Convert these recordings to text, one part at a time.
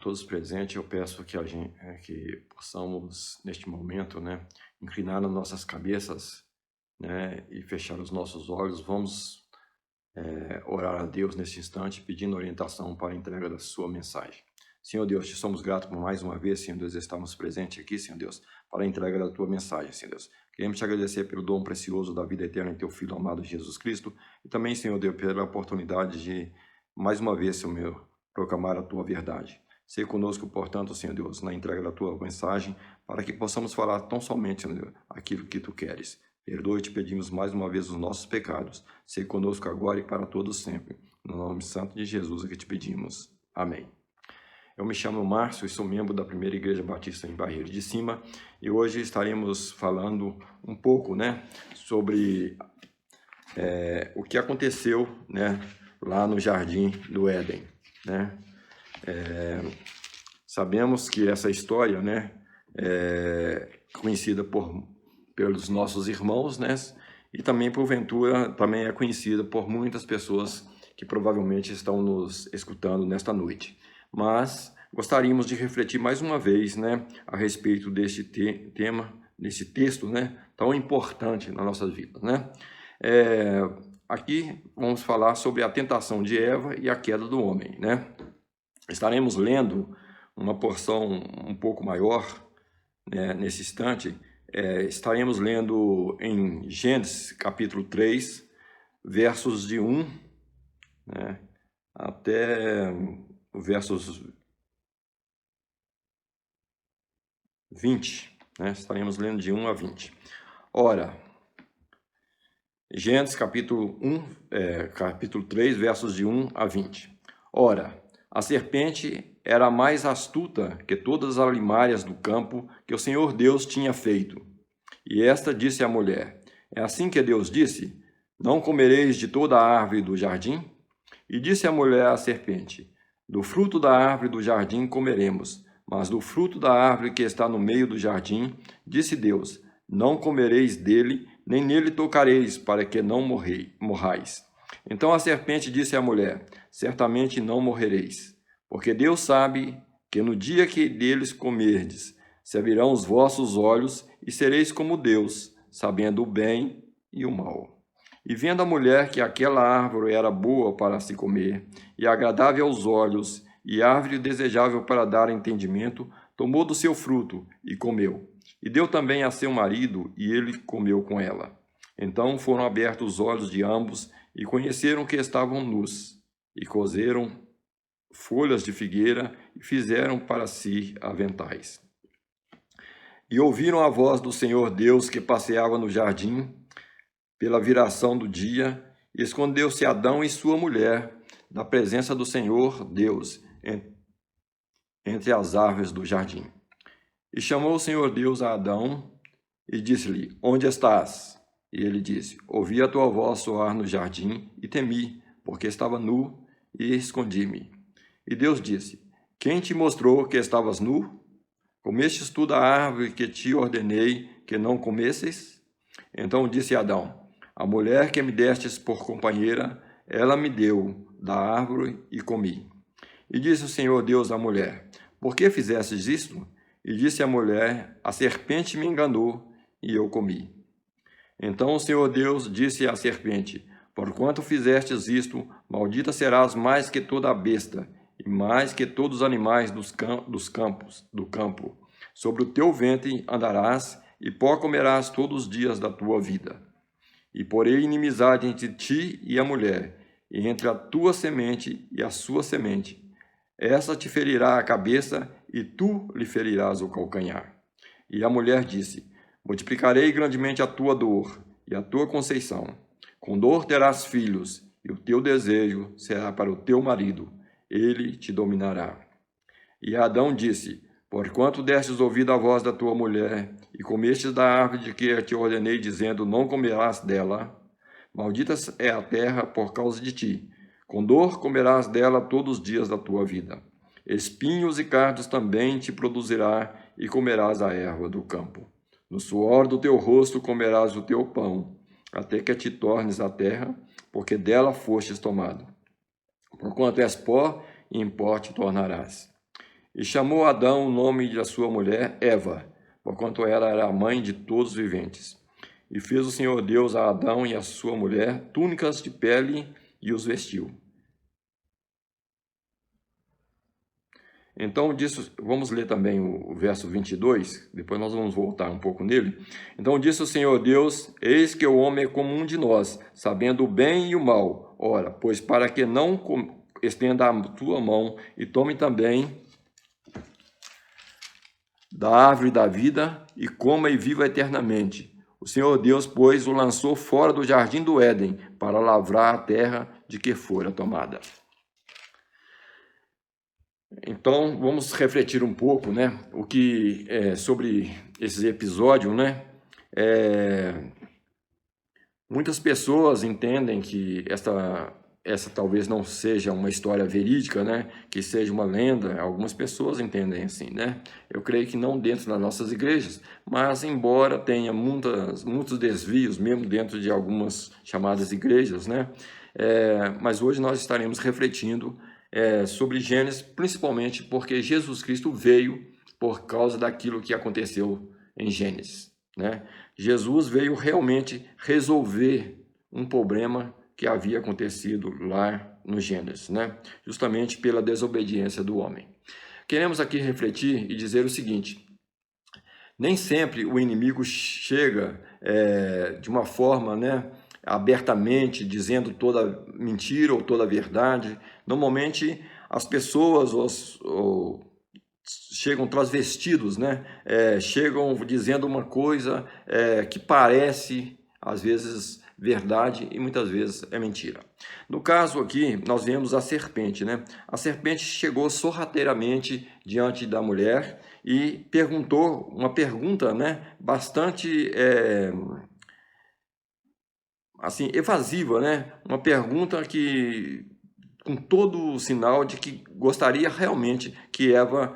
todos presentes, eu peço que que possamos, neste momento, inclinar as nossas cabeças, e fechar os nossos olhos. Vamos orar a Deus nesse instante, pedindo orientação para a entrega da sua mensagem. Senhor Deus, te somos gratos por mais uma vez, Senhor Deus, estarmos presentes aqui, Senhor Deus, para a entrega da tua mensagem, Senhor Deus. Queremos te agradecer pelo dom precioso da vida eterna em teu Filho amado Jesus Cristo, e também, Senhor Deus, pela oportunidade de, mais uma vez, Senhor meu, proclamar a tua verdade. Seja conosco, portanto, Senhor Deus, na entrega da tua mensagem, para que possamos falar tão somente, Senhor Deus, aquilo que tu queres. Perdoe, te pedimos mais uma vez os nossos pecados. Seja conosco agora e para todos sempre. No nome santo de Jesus é que te pedimos. Amém. Eu me chamo Márcio e sou membro da Primeira Igreja Batista em Barreiro de Cima, e hoje estaremos falando um pouco, sobre o que aconteceu, lá no Jardim do Éden, Sabemos que essa história, é conhecida pelos nossos irmãos, e também, porventura, também é conhecida por muitas pessoas que provavelmente estão nos escutando nesta noite. Mas gostaríamos de refletir mais uma vez, a respeito deste tema, desse texto, tão importante na nossa vida, Aqui vamos falar sobre a tentação de Eva e a queda do homem, Estaremos lendo uma porção um pouco maior, nesse instante. Estaremos lendo em Gênesis capítulo 3, versos de 1 até versos 20, Estaremos lendo de 1 a 20. Ora, Gênesis capítulo 3, versos de 1 a 20. Ora, a serpente era mais astuta que todas as alimárias do campo que o Senhor Deus tinha feito. E esta disse à mulher: é assim que Deus disse: não comereis de toda a árvore do jardim? E disse a mulher à serpente: do fruto da árvore do jardim comeremos, mas do fruto da árvore que está no meio do jardim, disse Deus: não comereis dele, nem nele tocareis, para que não morrais. Então a serpente disse à mulher: certamente não morrereis, porque Deus sabe que no dia que deles comerdes, se abrirão os vossos olhos e sereis como Deus, sabendo o bem e o mal. E vendo a mulher que aquela árvore era boa para se comer, e agradável aos olhos, e árvore desejável para dar entendimento, tomou do seu fruto e comeu. E deu também a seu marido, e ele comeu com ela. Então foram abertos os olhos de ambos, e conheceram que estavam nus, e coseram folhas de figueira, e fizeram para si aventais. E ouviram a voz do Senhor Deus que passeava no jardim, pela viração do dia, e escondeu-se Adão e sua mulher da presença do Senhor Deus entre as árvores do jardim. E chamou o Senhor Deus a Adão e disse-lhe: onde estás? E ele disse: ouvi a tua voz soar no jardim e temi, porque estava nu e escondi-me. E Deus disse: quem te mostrou que estavas nu? Comestes tu da árvore que te ordenei que não comesses? Então disse Adão: a mulher que me destes por companheira, ela me deu da árvore e comi. E disse o Senhor Deus à mulher: por que fizestes isto? E disse a mulher: a serpente me enganou e eu comi. Então o Senhor Deus disse à serpente: porquanto fizestes isto, maldita serás mais que toda a besta, e mais que todos os animais do campo. Sobre o teu ventre andarás, e pó comerás todos os dias da tua vida. E porei inimizade entre ti e a mulher, e entre a tua semente e a sua semente. Essa te ferirá a cabeça, e tu lhe ferirás o calcanhar. E a mulher disse: multiplicarei grandemente a tua dor e a tua conceição. Com dor terás filhos, e o teu desejo será para o teu marido, ele te dominará. E Adão disse: porquanto destes ouvido a voz da tua mulher, e comestes da árvore de que te ordenei, dizendo: não comerás dela, maldita é a terra por causa de ti. Com dor comerás dela todos os dias da tua vida. Espinhos e cardos também te produzirá, e comerás a erva do campo. No suor do teu rosto comerás o teu pão, até que te tornes a terra, porque dela fostes tomado. Porquanto és pó, e em pó te tornarás. E chamou Adão o nome da sua mulher Eva, porquanto ela era a mãe de todos os viventes. E fez o Senhor Deus a Adão e a sua mulher túnicas de pele e os vestiu. Então, disse, vamos ler também o verso 22, depois nós vamos voltar um pouco nele. Então disse o Senhor Deus, eis que o homem é como um de nós, sabendo o bem e o mal. Ora, pois para que não estenda a tua mão e tome também da árvore da vida e coma e viva eternamente. O Senhor Deus, pois, o lançou fora do jardim do Éden para lavrar a terra de que fora tomada. Então, vamos refletir um pouco, né, sobre esse episódio, né? Muitas pessoas entendem que essa talvez não seja uma história verídica, né, que seja uma lenda. Algumas pessoas entendem assim, né? Eu creio que não dentro das nossas igrejas, mas embora tenha muitos desvios, mesmo dentro de algumas chamadas igrejas, né? Mas hoje nós estaremos refletindo sobre Gênesis, principalmente porque Jesus Cristo veio por causa daquilo que aconteceu em Gênesis, né? Jesus veio realmente resolver um problema que havia acontecido lá no Gênesis, né? Justamente pela desobediência do homem. Queremos aqui refletir e dizer o seguinte: nem sempre o inimigo chega de uma forma, né, abertamente, dizendo toda mentira ou toda verdade. Normalmente as pessoas chegam transvestidos, né? Chegam dizendo uma coisa que parece, às vezes, verdade e muitas vezes é mentira. No caso aqui, nós vemos a serpente, né? A serpente chegou sorrateiramente diante da mulher e perguntou uma pergunta, né, bastante assim, evasiva, né? Uma pergunta que com todo o sinal de que gostaria realmente que Eva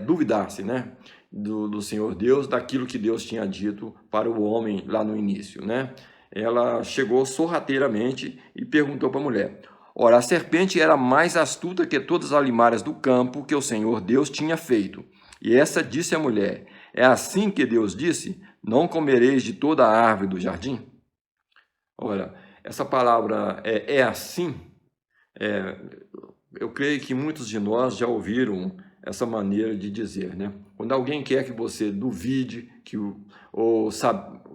duvidasse, né, do Senhor Deus, daquilo que Deus tinha dito para o homem lá no início, né? Ela chegou sorrateiramente e perguntou para a mulher. Ora, a serpente era mais astuta que todas as alimárias do campo que o Senhor Deus tinha feito. E essa disse à mulher, é assim que Deus disse, não comereis de toda a árvore do jardim? Ora, essa palavra é assim, eu creio que muitos de nós já ouviram essa maneira de dizer, né? Quando alguém quer que você duvide,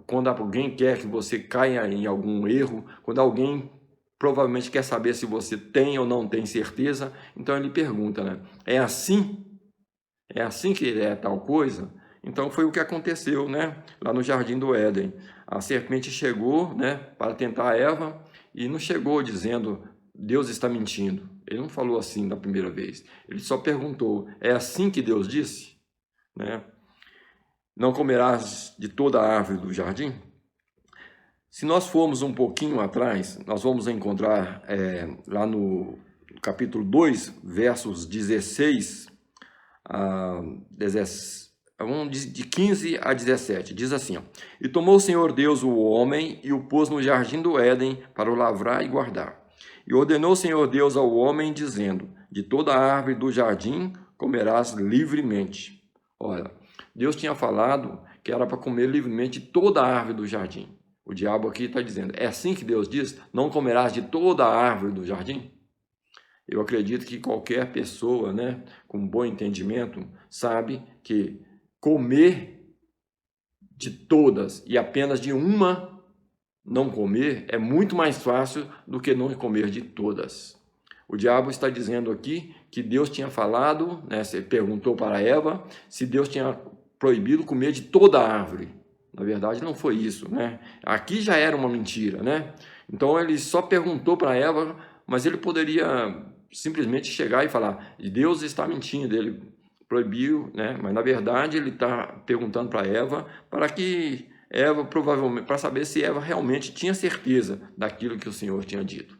quando alguém quer que você caia em algum erro, quando alguém provavelmente quer saber se você tem ou não tem certeza, então ele pergunta, né? É assim? É assim que é tal coisa? Então foi o que aconteceu, né? Lá no Jardim do Éden. A serpente chegou, né, para tentar Eva e não chegou dizendo Deus está mentindo. Ele não falou assim da primeira vez. Ele só perguntou, é assim que Deus disse? Né? Não comerás de toda a árvore do jardim? Se nós formos um pouquinho atrás, nós vamos encontrar lá no capítulo 2, versos 16 a 17. De 15 a 17, diz assim, ó, e tomou o Senhor Deus o homem e o pôs no jardim do Éden para o lavrar e guardar. E ordenou o Senhor Deus ao homem, dizendo, de toda a árvore do jardim comerás livremente. Olha, Deus tinha falado que era para comer livremente toda a árvore do jardim. O diabo aqui está dizendo, é assim que Deus diz, não comerás de toda a árvore do jardim? Eu acredito que qualquer pessoa, né, com bom entendimento, sabe que comer de todas e apenas de uma não comer é muito mais fácil do que não comer de todas. O diabo está dizendo aqui que Deus tinha falado, né, você perguntou para Eva se Deus tinha proibido comer de toda a árvore. Na verdade, não foi isso, né? Aqui já era uma mentira, né? Então ele só perguntou para Eva, mas ele poderia simplesmente chegar e falar, Deus está mentindo, ele proibiu, né? Mas na verdade ele está perguntando para Eva para que Eva provavelmente, para saber se Eva realmente tinha certeza daquilo que o Senhor tinha dito.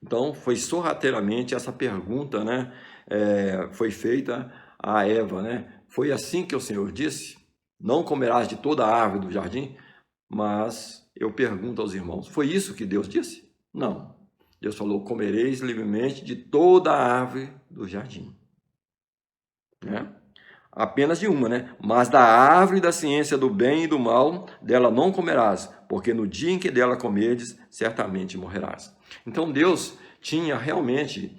Então foi sorrateiramente essa pergunta, né? Foi feita a Eva, né? Foi assim que o Senhor disse, não comerás de toda a árvore do jardim? Mas eu pergunto aos irmãos, foi isso que Deus disse? Não. Deus falou, comereis livremente de toda a árvore do jardim. né? Apenas de uma, né? Mas da árvore da ciência do bem e do mal, dela não comerás, porque no dia em que dela comerdes, certamente morrerás. Então Deus tinha realmente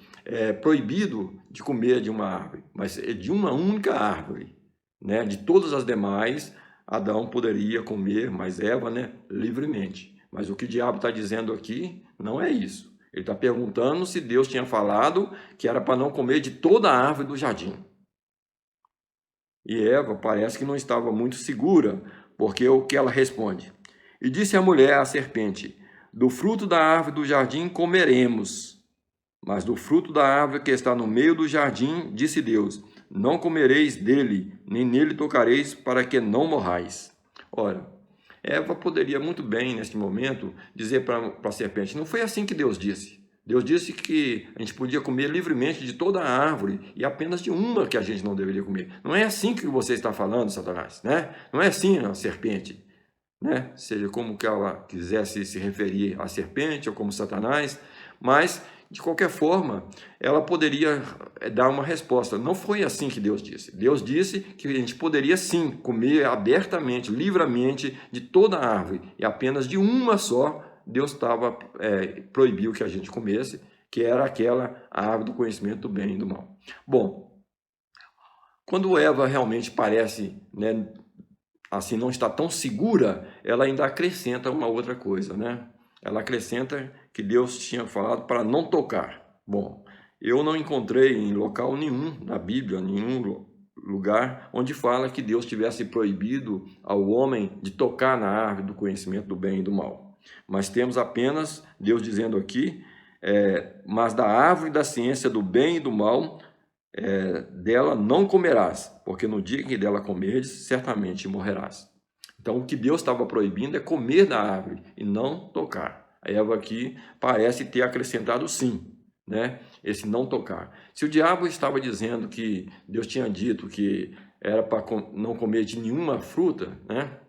proibido de comer de uma árvore, mas de uma única árvore, né? De todas as demais, Adão poderia comer, mas Eva, né? Livremente. Mas o que o diabo está dizendo aqui não é isso. Ele está perguntando se Deus tinha falado que era para não comer de toda a árvore do jardim. E Eva parece que não estava muito segura, porque o que ela responde? E disse a mulher à serpente: do fruto da árvore do jardim comeremos, mas do fruto da árvore que está no meio do jardim, disse Deus: não comereis dele, nem nele tocareis, para que não morrais. Ora, Eva poderia muito bem, neste momento, dizer para a serpente: não foi assim que Deus disse. Deus disse que a gente podia comer livremente de toda a árvore e apenas de uma que a gente não deveria comer. Não é assim que você está falando, Satanás, né? Não é assim a serpente, né? Seja como que ela quisesse se referir à serpente ou como Satanás, mas de qualquer forma, ela poderia dar uma resposta. Não foi assim que Deus disse. Deus disse que a gente poderia sim comer abertamente, livremente de toda a árvore e apenas de uma só Deus proibiu que a gente comesse, que era aquela árvore do conhecimento do bem e do mal. Bom, quando Eva realmente parece, né, assim, não está tão segura, ela ainda acrescenta uma outra coisa, né? Ela acrescenta que Deus tinha falado para não tocar. Bom, eu não encontrei em local nenhum na Bíblia, nenhum lugar onde fala que Deus tivesse proibido ao homem de tocar na árvore do conhecimento do bem e do mal. Mas temos apenas Deus dizendo aqui, mas da árvore da ciência do bem e do mal, dela não comerás, porque no dia que dela comerdes, certamente morrerás. Então, o que Deus estava proibindo é comer da árvore e não tocar. A Eva aqui parece ter acrescentado sim, né? Esse não tocar. Se o diabo estava dizendo que Deus tinha dito que era para não comer de nenhuma fruta, né?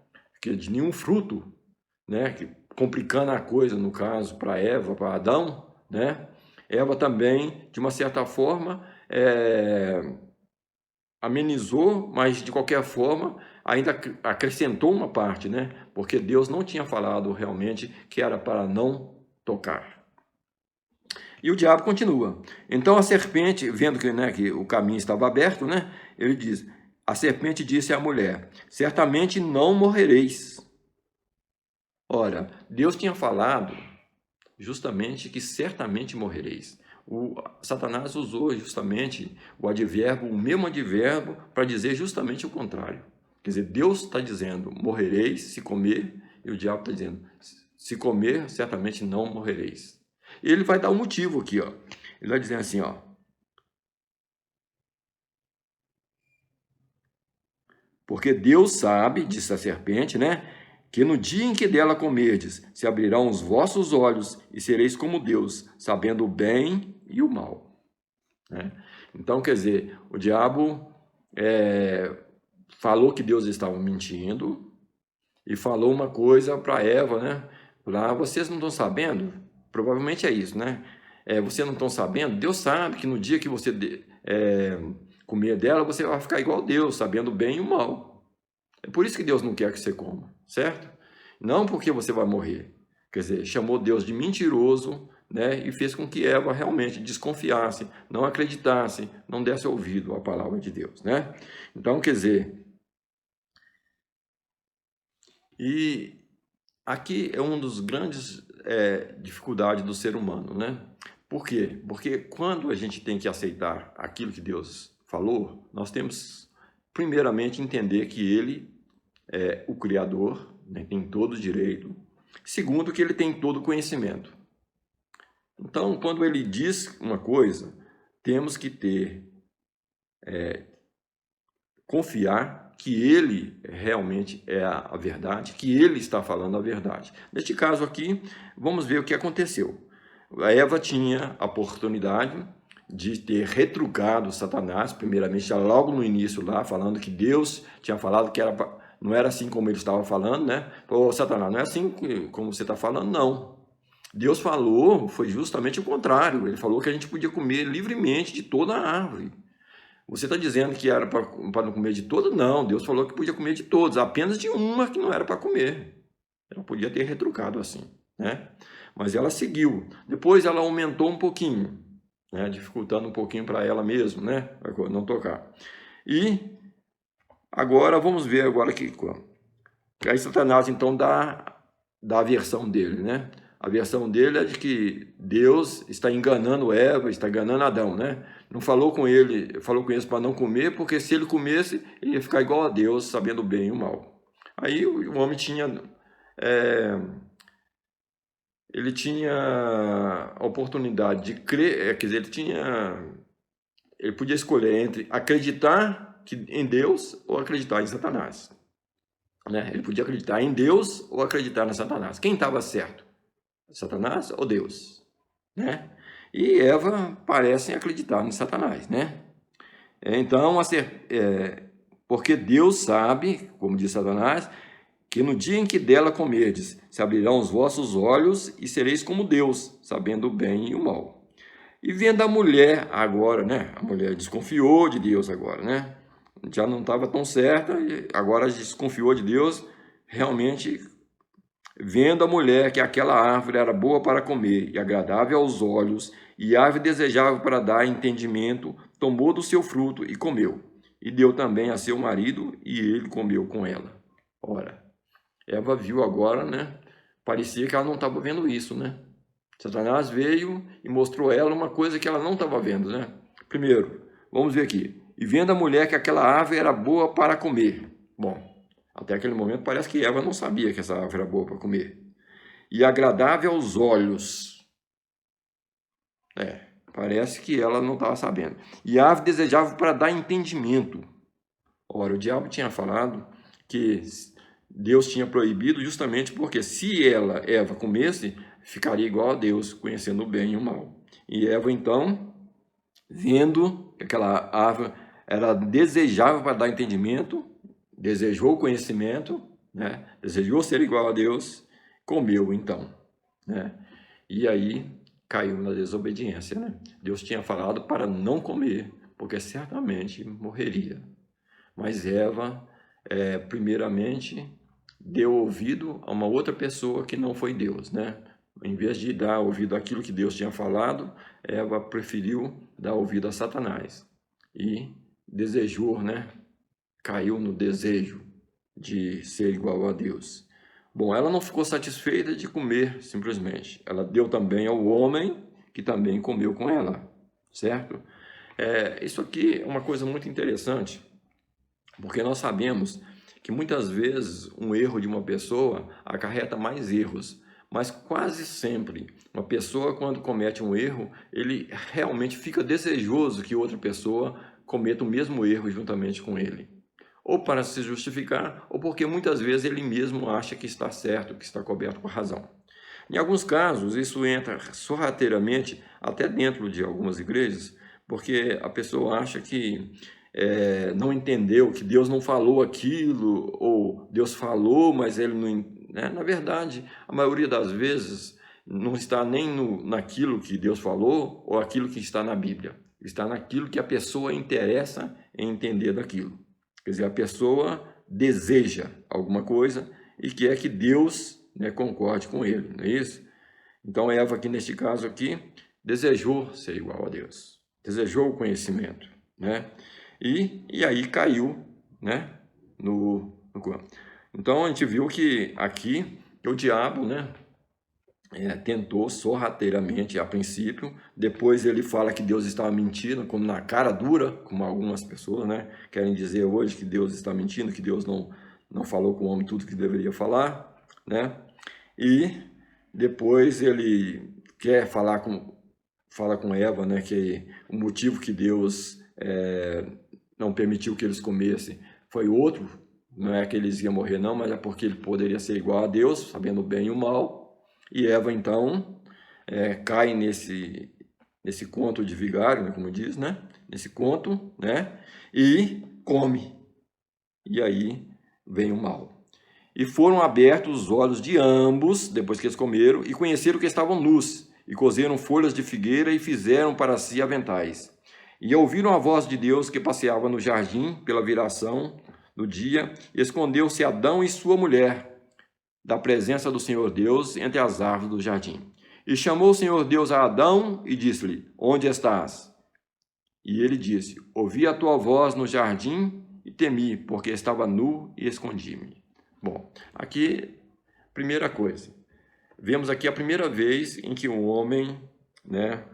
De nenhum fruto, né? Complicando a coisa, no caso, para Eva, para Adão, né? Eva também, de uma certa forma, amenizou, mas de qualquer forma ainda acrescentou uma parte, né? Porque Deus não tinha falado realmente que era para não tocar. E o diabo continua. Então a serpente, vendo que, né, que o caminho estava aberto, né? Ele diz: a serpente disse à mulher: certamente não morrereis. Ora, Deus tinha falado justamente que certamente morrereis. O Satanás usou justamente o mesmo advérbio, para dizer justamente o contrário. Quer dizer, Deus está dizendo, morrereis se comer, e o diabo está dizendo, se comer, certamente não morrereis. E ele vai dar um motivo aqui, ó. Ele vai dizer assim, ó. Porque Deus sabe, disse a serpente, né? Que no dia em que dela comerdes, se abrirão os vossos olhos e sereis como Deus, sabendo o bem e o mal. Né? Então, quer dizer, o diabo falou que Deus estava mentindo e falou uma coisa para Eva, né? Lá, vocês não estão sabendo? Provavelmente é isso, né? Vocês não estão sabendo? Deus sabe que no dia que você comer dela, você vai ficar igual a Deus, sabendo o bem e o mal. É por isso que Deus não quer que você coma, certo? Não porque você vai morrer. Quer dizer, chamou Deus de mentiroso, né? E fez com que Eva realmente desconfiasse, não acreditasse, não desse ouvido à palavra de Deus, né? Então, quer dizer, e aqui é uma das grandes dificuldades do ser humano, né? Por quê? Porque quando a gente tem que aceitar aquilo que Deus falou, nós temos, primeiramente, entender que Ele é o Criador, né? Tem todo o direito. Segundo, que Ele tem todo o conhecimento. Então, quando Ele diz uma coisa, temos que confiar que Ele realmente é a verdade, que Ele está falando a verdade. Neste caso aqui, vamos ver o que aconteceu. A Eva tinha a oportunidade de ter retrucado Satanás, primeiramente, logo no início lá, falando que Deus tinha falado que não era assim como ele estava falando, né? Ô, Satanás, não é assim como você está falando, não. Deus falou, foi justamente o contrário. Ele falou que a gente podia comer livremente de toda a árvore. Você está dizendo que era para não comer de todas? Não, Deus falou que podia comer de todas, apenas de uma que não era para comer. Ela podia ter retrucado assim, né? Mas ela seguiu. Depois ela aumentou um pouquinho, né? Dificultando um pouquinho para ela mesma, né? Para não tocar. E agora vamos ver agora que aí Satanás então dá a versão dele, né? A versão dele é de que Deus está enganando Eva, está enganando Adão, né? Não falou com ele, falou com eles para não comer, porque se ele comesse, ele ia ficar igual a Deus, sabendo o bem e o mal. Aí o homem tinha, ele tinha a oportunidade de crer, quer dizer, ele podia escolher entre acreditar em Deus ou acreditar em Satanás, né? Ele podia acreditar em Deus ou acreditar em Satanás. Quem estava certo? Satanás ou Deus, né? E Eva parece acreditar em Satanás, né? Então, porque Deus sabe, como diz Satanás, que no dia em que dela comerdes, se abrirão os vossos olhos e sereis como Deus, sabendo o bem e o mal. E vendo a mulher agora, né? A mulher desconfiou de Deus agora, né? Já não estava tão certa, e agora desconfiou de Deus, realmente. Vendo a mulher que aquela árvore era boa para comer e agradável aos olhos, e árvore desejável para dar entendimento, tomou do seu fruto e comeu. E deu também a seu marido, e ele comeu com ela. Ora, Eva viu agora, né? Parecia que ela não estava vendo isso, né? Satanás veio e mostrou a ela uma coisa que ela não estava vendo, né? Primeiro, vamos ver aqui. E vendo a mulher que aquela árvore era boa para comer. Bom, até aquele momento parece que Eva não sabia que essa árvore era boa para comer. E agradável aos olhos. Parece que ela não estava sabendo. E a árvore desejável para dar entendimento. Ora, o diabo tinha falado que Deus tinha proibido justamente porque se Eva comesse, ficaria igual a Deus, conhecendo o bem e o mal. E Eva, então, vendo que aquela árvore era desejável para dar entendimento, desejou o conhecimento, né? Desejou ser igual a Deus, comeu então, né? E aí caiu na desobediência, né? Deus tinha falado para não comer, porque certamente morreria. Mas Eva, primeiramente, deu ouvido a uma outra pessoa que não foi Deus, né? Em vez de dar ouvido àquilo que Deus tinha falado, Eva preferiu dar ouvido a Satanás e desejou, né? Caiu no desejo de ser igual a Deus. Bom, ela não ficou satisfeita de comer simplesmente. Ela deu também ao homem que também comeu com ela, certo? Isso aqui é uma coisa muito interessante, porque nós sabemos que muitas vezes um erro de uma pessoa acarreta mais erros, mas quase sempre uma pessoa, quando comete um erro, ele realmente fica desejoso que outra pessoa cometa o mesmo erro juntamente com ele. Ou para se justificar, ou porque muitas vezes ele mesmo acha que está certo, que está coberto com razão. Em alguns casos, isso entra sorrateiramente até dentro de algumas igrejas, porque a pessoa acha que não entendeu, que Deus não falou aquilo, ou Deus falou, mas ele não... Né? Na verdade, a maioria das vezes não está nem naquilo que Deus falou, ou aquilo que está na Bíblia. Está naquilo que a pessoa interessa em entender daquilo. Quer dizer, a pessoa deseja alguma coisa e quer que Deus, né, concorde com ele, não é isso? Então, Eva, aqui neste caso aqui, desejou ser igual a Deus, desejou o conhecimento, né? E aí caiu, né, no Então, a gente viu que aqui o diabo, né, tentou sorrateiramente a princípio, depois ele fala que Deus estava mentindo, como na cara dura, como algumas pessoas, né, querem dizer hoje que Deus está mentindo, que Deus não falou com o homem tudo que deveria falar, né, e depois ele quer fala com Eva, né, que o motivo que Deus não permitiu que eles comessem foi outro, não é que eles iam morrer não, mas é porque ele poderia ser igual a Deus, sabendo o bem e o mal. E Eva, então, cai nesse conto de vigário, né, como diz, né? Nesse conto, né? E come. E aí vem o mal. E foram abertos os olhos de ambos, depois que eles comeram, e conheceram que estavam nus, e cozeram folhas de figueira e fizeram para si aventais. E ouviram a voz de Deus que passeava no jardim pela viração do dia, e escondeu-se Adão e sua mulher da presença do Senhor Deus entre as árvores do jardim. E chamou o Senhor Deus a Adão e disse-lhe: Onde estás? E ele disse: Ouvi a tua voz no jardim e temi, porque estava nu e escondi-me. Bom, aqui, primeira coisa, vemos aqui a primeira vez em que um homem, né,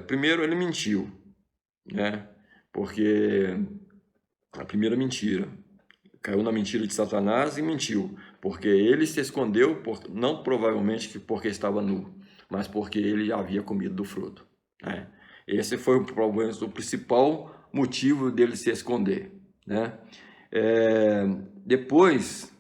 primeiro ele mentiu, né, porque a primeira mentira, caiu na mentira de Satanás e mentiu, porque ele se escondeu, não provavelmente porque estava nu, mas porque ele havia comido do fruto, né? Esse foi o principal motivo dele se esconder, né? Depois,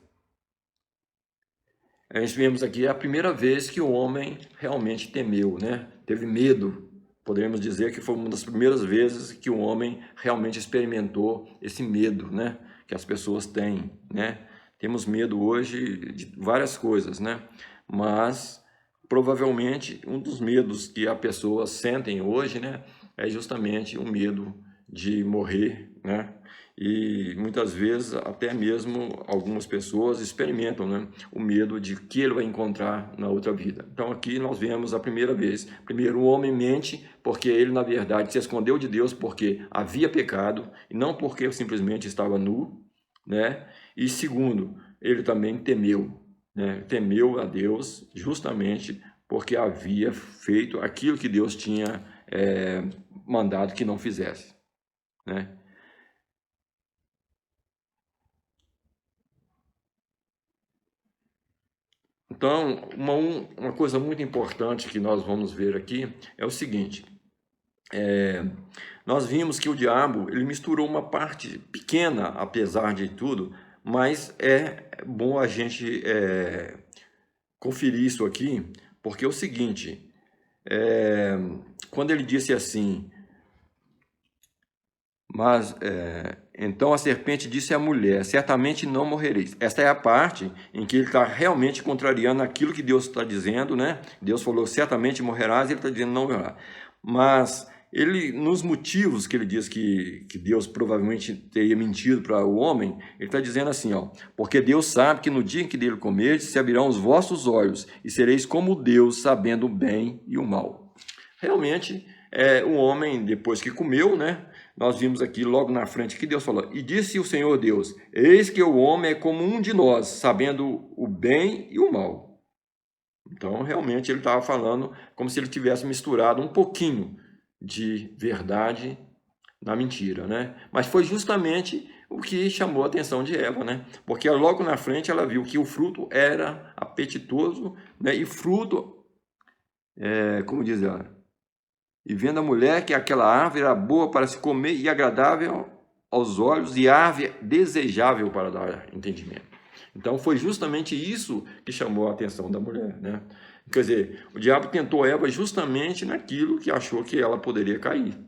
a gente vemos aqui a primeira vez que o homem realmente temeu, né? Teve medo. Poderíamos dizer que foi uma das primeiras vezes que o homem realmente experimentou esse medo, né? Que as pessoas têm, né? Temos medo hoje de várias coisas, né? Mas provavelmente um dos medos que as pessoas sentem hoje, né, é justamente o medo de morrer, né? E muitas vezes até mesmo algumas pessoas experimentam, né, o medo de que ele vai encontrar na outra vida. Então aqui nós vemos a primeira vez. Primeiro, o homem mente porque ele na verdade se escondeu de Deus porque havia pecado e não porque simplesmente estava nu, né? E segundo, ele também temeu, né? Temeu a Deus justamente porque havia feito aquilo que Deus tinha mandado que não fizesse, né? Então, uma coisa muito importante que nós vamos ver aqui é o seguinte: nós vimos que o diabo ele misturou uma parte pequena, apesar de tudo, mas é bom a gente conferir isso aqui, porque é o seguinte: quando ele disse assim, mas então a serpente disse à mulher: certamente não morrereis. Esta é a parte em que ele está realmente contrariando aquilo que Deus está dizendo, né? Deus falou: certamente morrerás, e ele está dizendo: não morrerá. Mas ele, nos motivos que ele diz que Deus provavelmente teria mentido para o homem, ele está dizendo assim, ó: porque Deus sabe que no dia em que dele comerdes, se abrirão os vossos olhos, e sereis como Deus, sabendo o bem e o mal. Realmente, o homem, depois que comeu, né? Nós vimos aqui logo na frente que Deus falou: e disse o Senhor Deus: eis que o homem é como um de nós, sabendo o bem e o mal. Então, realmente, ele estava falando como se ele tivesse misturado um pouquinho de verdade na mentira, né? Mas foi justamente o que chamou a atenção de Eva, né? Porque logo na frente ela viu que o fruto era apetitoso, né? E fruto, como diz ela, e vendo a mulher que aquela árvore era boa para se comer e agradável aos olhos e árvore desejável para dar entendimento. Então foi justamente isso que chamou a atenção da mulher, né? Quer dizer, o diabo tentou Eva justamente naquilo que achou que ela poderia cair.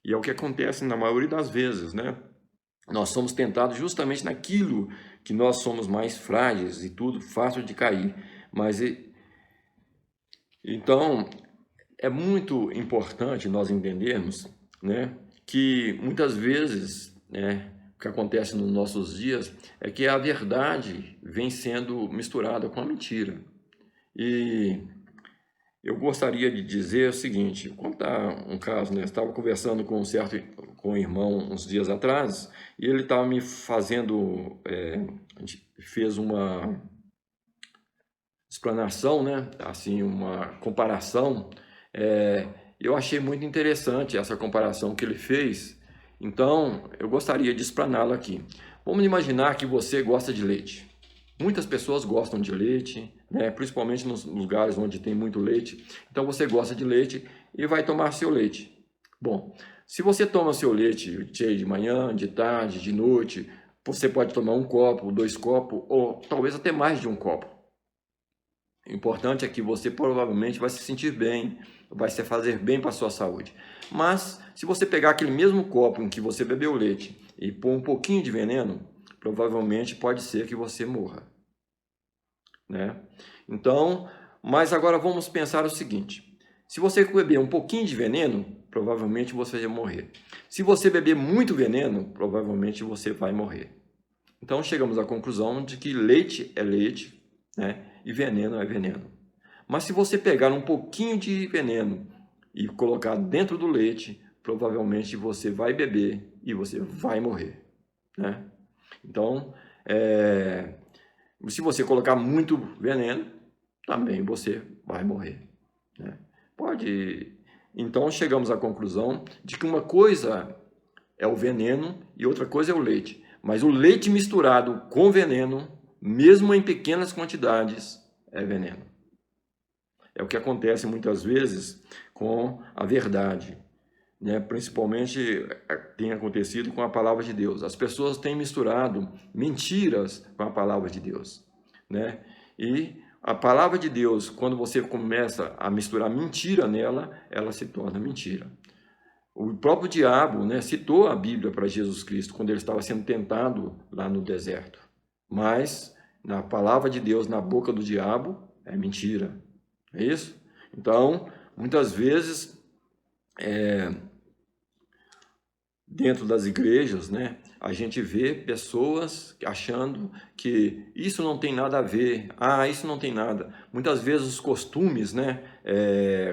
E é o que acontece na maioria das vezes, né? Nós somos tentados justamente naquilo que nós somos mais frágeis e tudo fácil de cair. Mas então é muito importante nós entendermos, né, que muitas vezes, né, o que acontece nos nossos dias é que a verdade vem sendo misturada com a mentira. E eu gostaria de dizer o seguinte: contar um caso, né? Eu estava conversando com um irmão uns dias atrás e ele estava me fazendo, a gente fez uma explanação, né? Assim, uma comparação. Eu achei muito interessante essa comparação que ele fez, então eu gostaria de explaná-la aqui. Vamos imaginar que você gosta de leite. Muitas pessoas gostam de leite, né? Principalmente nos lugares onde tem muito leite. Então você gosta de leite e vai tomar seu leite. Bom, se você toma seu leite de manhã, de tarde, de noite, você pode tomar um copo, 2 copos, ou talvez até mais de um copo. O importante é que você provavelmente vai se sentir bem, vai se fazer bem para a sua saúde. Mas se você pegar aquele mesmo copo em que você bebeu leite e pôr um pouquinho de veneno, provavelmente pode ser que você morra, né? Então, mas agora vamos pensar o seguinte: se você beber um pouquinho de veneno, provavelmente você vai morrer. Se você beber muito veneno, provavelmente você vai morrer. Então chegamos à conclusão de que leite é leite, né? E veneno é veneno. Mas se você pegar um pouquinho de veneno e colocar dentro do leite, provavelmente você vai beber e você vai morrer, né? Então, se você colocar muito veneno, também você vai morrer, né? Então chegamos à conclusão de que uma coisa é o veneno e outra coisa é o leite. Mas o leite misturado com veneno, mesmo em pequenas quantidades, é veneno. É o que acontece muitas vezes com a verdade, né? Principalmente tem acontecido com a palavra de Deus. As pessoas têm misturado mentiras com a palavra de Deus, né? E a palavra de Deus, quando você começa a misturar mentira nela, ela se torna mentira. O próprio diabo, né, citou a Bíblia para Jesus Cristo quando ele estava sendo tentado lá no deserto. Mas na palavra de Deus, na boca do diabo, é mentira. É isso? Então, muitas vezes, dentro das igrejas, né, a gente vê pessoas achando que isso não tem nada a ver, isso não tem nada. Muitas vezes os costumes, né,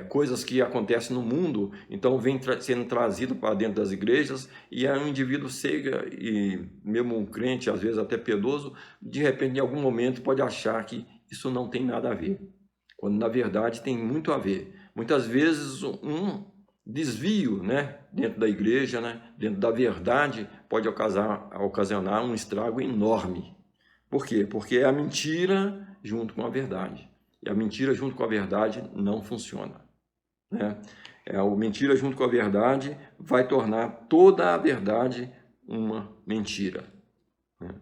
coisas que acontecem no mundo, então vem sendo trazido para dentro das igrejas e um indivíduo cega e mesmo um crente, às vezes até piedoso, de repente em algum momento pode achar que isso não tem nada a ver, quando na verdade tem muito a ver. Muitas vezes um desvio, né, dentro da igreja, né, dentro da verdade, pode ocasionar um estrago enorme. Por quê? Porque é a mentira junto com a verdade. E a mentira junto com a verdade não funciona, né? A mentira junto com a verdade vai tornar toda a verdade uma mentira, né?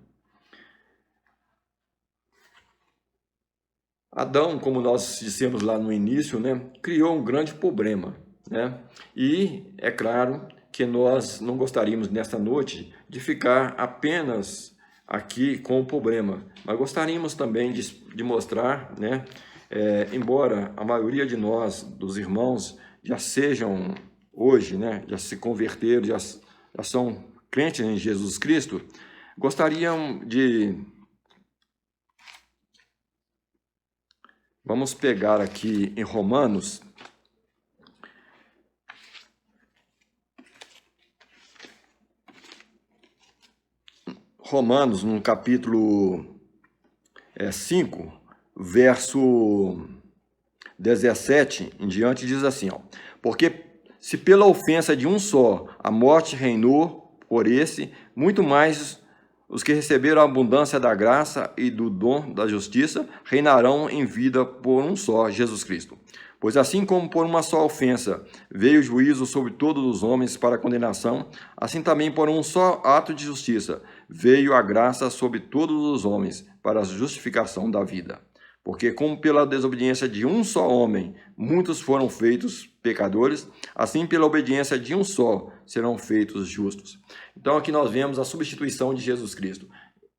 Adão, como nós dissemos lá no início, né, criou um grande problema, né? E é claro que nós não gostaríamos nesta noite de ficar apenas aqui com o problema, mas gostaríamos também de mostrar, né, embora a maioria de nós, dos irmãos, já sejam hoje, né, já se converteram, já são crentes em Jesus Cristo, gostariam de... Vamos pegar aqui em Romanos, no capítulo 5, verso 17 em diante, diz assim, ó: porque se pela ofensa de um só a morte reinou por esse, muito mais os que receberam a abundância da graça e do dom da justiça reinarão em vida por um só, Jesus Cristo. Pois assim como por uma só ofensa veio o juízo sobre todos os homens para condenação, assim também por um só ato de justiça veio a graça sobre todos os homens para a justificação da vida. Porque como pela desobediência de um só homem muitos foram feitos pecadores, assim pela obediência de um só serão feitos justos. Então aqui nós vemos a substituição de Jesus Cristo.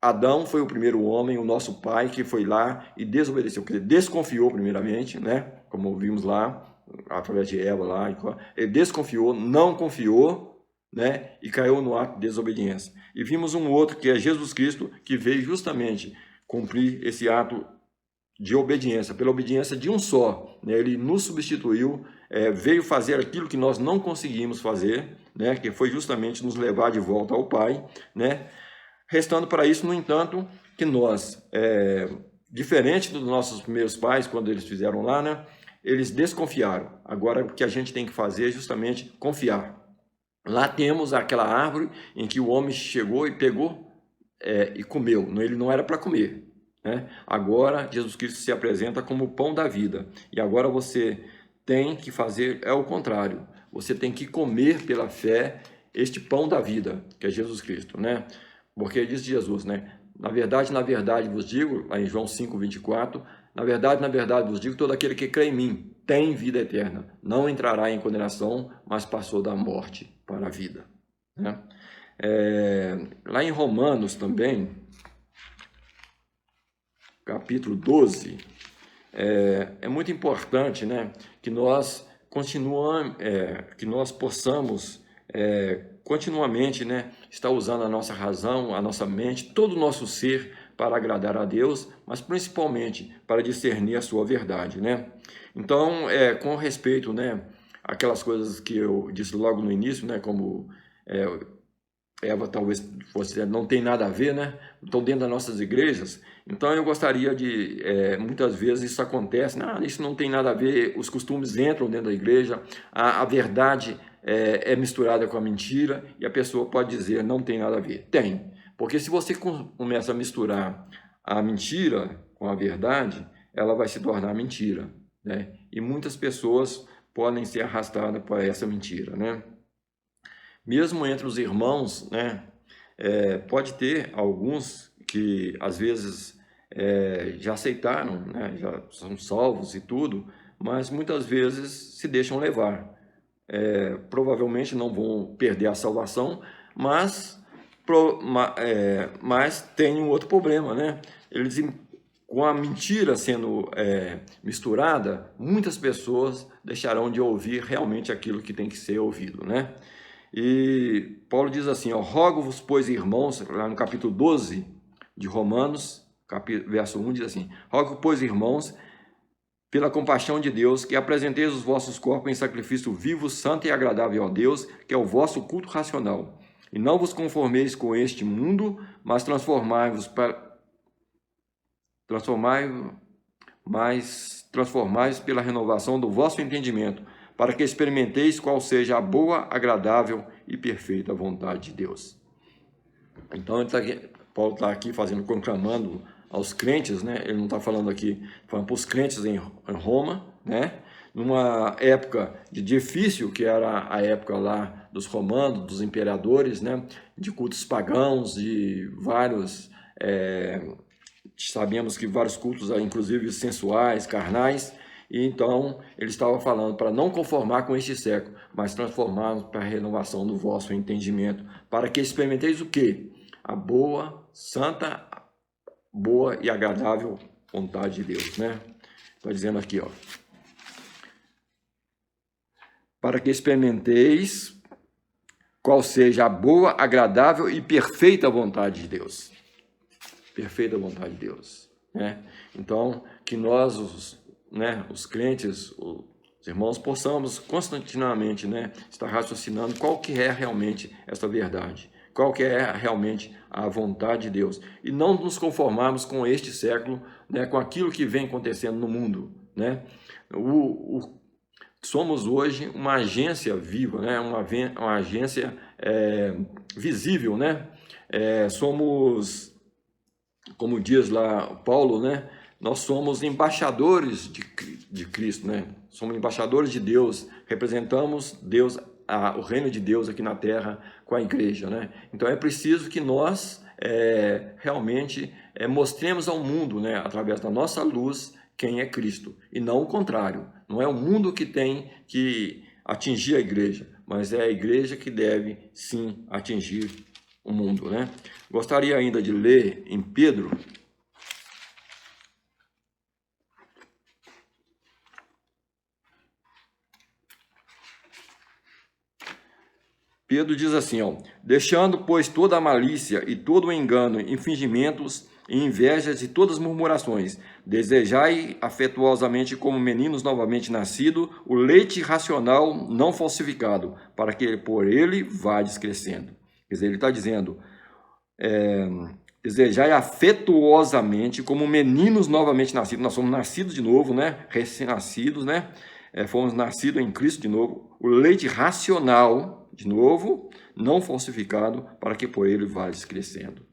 Adão foi o primeiro homem, o nosso pai, que foi lá e desobedeceu, que ele desconfiou primeiramente, né? Como vimos lá, através de Eva lá, ele desconfiou, não confiou, né? E caiu no ato de desobediência. E vimos um outro, que é Jesus Cristo, que veio justamente cumprir esse ato de obediência, pela obediência de um só, né? Ele nos substituiu, veio fazer aquilo que nós não conseguimos fazer, né? Que foi justamente nos levar de volta ao Pai, né? Restando para isso, no entanto, que nós, diferente dos nossos primeiros pais, quando eles fizeram lá, né? Eles desconfiaram. Agora, o que a gente tem que fazer é justamente confiar. Lá temos aquela árvore em que o homem chegou e pegou e comeu. Ele não era para comer, né? Agora, Jesus Cristo se apresenta como o pão da vida. E agora você tem que fazer o contrário. Você tem que comer pela fé este pão da vida, que é Jesus Cristo, né? Porque diz Jesus, né? Na verdade vos digo, lá em João 5:24, na verdade vos digo, todo aquele que crê em mim tem vida eterna, não entrará em condenação, mas passou da morte para a vida, né? Lá em Romanos também, capítulo 12, é muito importante, né, que nós que nós possamos continuamente, né, estar usando a nossa razão, a nossa mente, todo o nosso ser para agradar a Deus, mas principalmente para discernir a sua verdade, né? Então, com respeito, né, aquelas coisas que eu disse logo no início, né, como Eva talvez fosse, não tem nada a ver, né? Estão dentro das nossas igrejas. Então eu gostaria de, muitas vezes isso acontece, isso não tem nada a ver, os costumes entram dentro da igreja, a verdade é misturada com a mentira e a pessoa pode dizer, não tem nada a ver. Tem, porque se você começa a misturar a mentira com a verdade, ela vai se tornar mentira, né? E muitas pessoas podem ser arrastadas por essa mentira, né? Mesmo entre os irmãos, né, pode ter alguns que às vezes já aceitaram, né, já são salvos e tudo, mas muitas vezes se deixam levar. Provavelmente não vão perder a salvação, mas tem um outro problema, né? Eles, com a mentira sendo misturada, muitas pessoas deixarão de ouvir realmente aquilo que tem que ser ouvido, né? E Paulo diz assim, rogo-vos, pois, irmãos, lá no capítulo 12 de Romanos, verso 1, diz assim, rogo, pois, irmãos, pela compaixão de Deus, que apresenteis os vossos corpos em sacrifício vivo, santo e agradável a Deus, que é o vosso culto racional. E não vos conformeis com este mundo, mas transformai-vos pela renovação do vosso entendimento, para que experimenteis qual seja a boa, agradável e perfeita vontade de Deus. Então, Paulo está aqui conclamando aos crentes, né? Ele não está falando aqui, falando para os crentes em Roma, né? Numa época difícil, que era a época lá dos romanos, dos imperadores, né? De cultos pagãos, de vários... sabemos que vários cultos, inclusive sensuais, carnais, e então ele estava falando para não conformar com este século, mas transformar para a renovação do vosso entendimento, para que experimenteis o quê? A boa, santa, boa e agradável vontade de Deus, né? Está dizendo aqui, para que experimenteis qual seja a boa, agradável e perfeita vontade de Deus. Perfeita vontade de Deus, né? Então, que nós, os crentes, os irmãos, possamos constantemente, né, estar raciocinando qual que é realmente essa verdade, qual que é realmente a vontade de Deus, e não nos conformarmos com este século, né, com aquilo que vem acontecendo no mundo, né? Somos hoje uma agência viva, né, uma agência visível, né? Somos, como diz lá Paulo, né? Nós somos embaixadores de Cristo, né? Somos embaixadores de Deus, representamos Deus, o reino de Deus aqui na terra com a igreja, né? Então é preciso que nós realmente mostremos ao mundo, né, através da nossa luz, quem é Cristo, e não o contrário. Não é o mundo que tem que atingir a igreja, mas é a igreja que deve sim atingir o mundo, né? Gostaria ainda de ler em Pedro, Pedro diz assim, deixando, pois, toda a malícia e todo o engano, e fingimentos e invejas e todas as murmurações, desejai afetuosamente como meninos novamente nascidos o leite racional não falsificado, para que por ele vades crescendo. Quer dizer, ele está dizendo, desejai afetuosamente como meninos novamente nascidos. Nós somos nascidos de novo, né? Recém-nascidos, né? Fomos nascidos em Cristo de novo. O leite racional, de novo, não falsificado, para que por ele vades crescendo.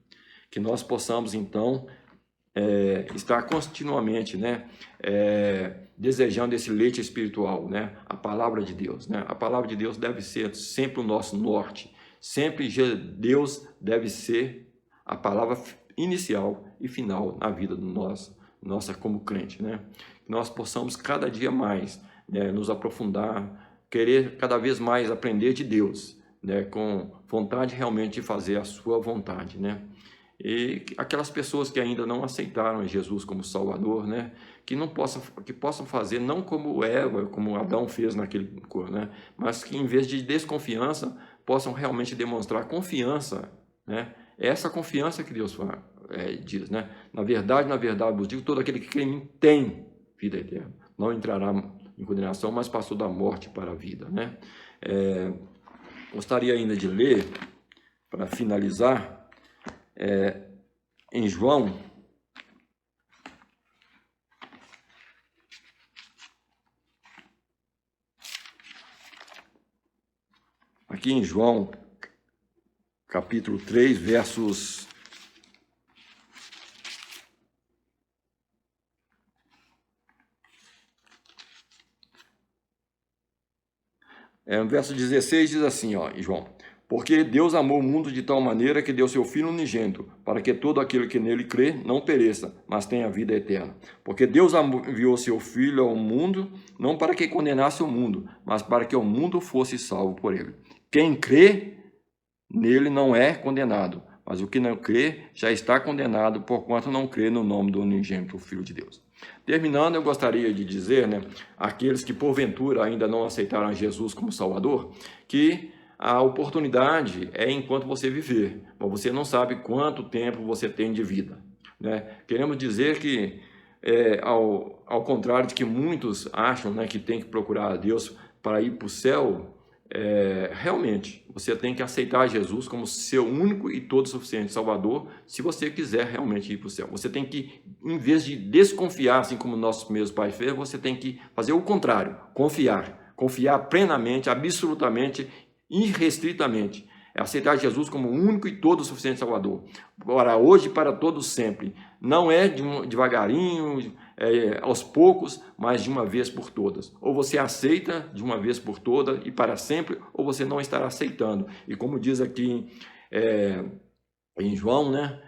Que nós possamos, então, estar continuamente, né? Desejando esse leite espiritual, né? A palavra de Deus, né? A palavra de Deus deve ser sempre o nosso norte. Sempre Deus deve ser a palavra inicial e final na vida nossa como crente, né? Que nós possamos cada dia mais, né, nos aprofundar, querer cada vez mais aprender de Deus, né, com vontade realmente de fazer a sua vontade, né? E aquelas pessoas que ainda não aceitaram Jesus como Salvador, né? Que possam fazer não como Eva, como Adão fez naquele corpo, né? Mas que em vez de desconfiança, possam realmente demonstrar confiança, né? É essa confiança que Deus diz, né? Na verdade, vos digo, todo aquele que crê em mim tem vida eterna. Não entrará em condenação, mas passou da morte para a vida, né? Gostaria ainda de ler, para finalizar, em João, aqui em João, capítulo 3, versos... no verso 16 diz assim, ó, João: porque Deus amou o mundo de tal maneira que deu seu Filho unigênito, para que todo aquele que nele crê não pereça, mas tenha vida eterna. Porque Deus enviou seu Filho ao mundo, não para que condenasse o mundo, mas para que o mundo fosse salvo por ele. Quem crê nele não é condenado, mas o que não crê já está condenado, porquanto não crê no nome do unigênito Filho de Deus. Terminando, eu gostaria de dizer, né, aqueles que porventura ainda não aceitaram Jesus como Salvador, que a oportunidade é enquanto você viver, mas você não sabe quanto tempo você tem de vida, né? Queremos dizer que, ao contrário de que muitos acham, né, que tem que procurar a Deus para ir para o céu, realmente você tem que aceitar Jesus como seu único e todo suficiente Salvador, se você quiser realmente ir para o céu. Você tem que, em vez de desconfiar, assim como nossos primeiros pais fez, você tem que fazer o contrário, confiar plenamente, absolutamente, irrestritamente. É aceitar Jesus como o único e todo suficiente Salvador, para hoje e para todos sempre. Não é devagarinho, aos poucos, mas de uma vez por todas. Ou você aceita de uma vez por todas e para sempre, ou você não estará aceitando. E como diz aqui em João, né,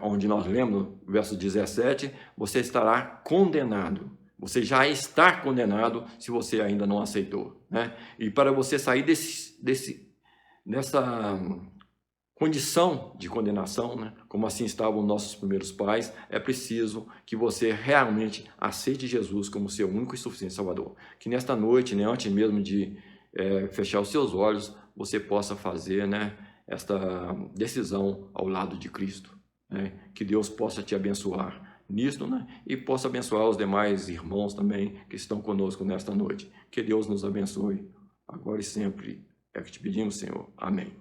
onde nós lemos, no verso 17, você estará condenado. Você já está condenado se você ainda não aceitou, né? E para você sair dessa condição de condenação, né, como assim estavam nossos primeiros pais, é preciso que você realmente aceite Jesus como seu único e suficiente Salvador. Que nesta noite, né, antes mesmo de fechar os seus olhos, você possa fazer, né, esta decisão ao lado de Cristo, né? Que Deus possa te abençoar nisto, né, e possa abençoar os demais irmãos também que estão conosco nesta noite. Que Deus nos abençoe agora e sempre. É o que te pedimos, Senhor. Amém.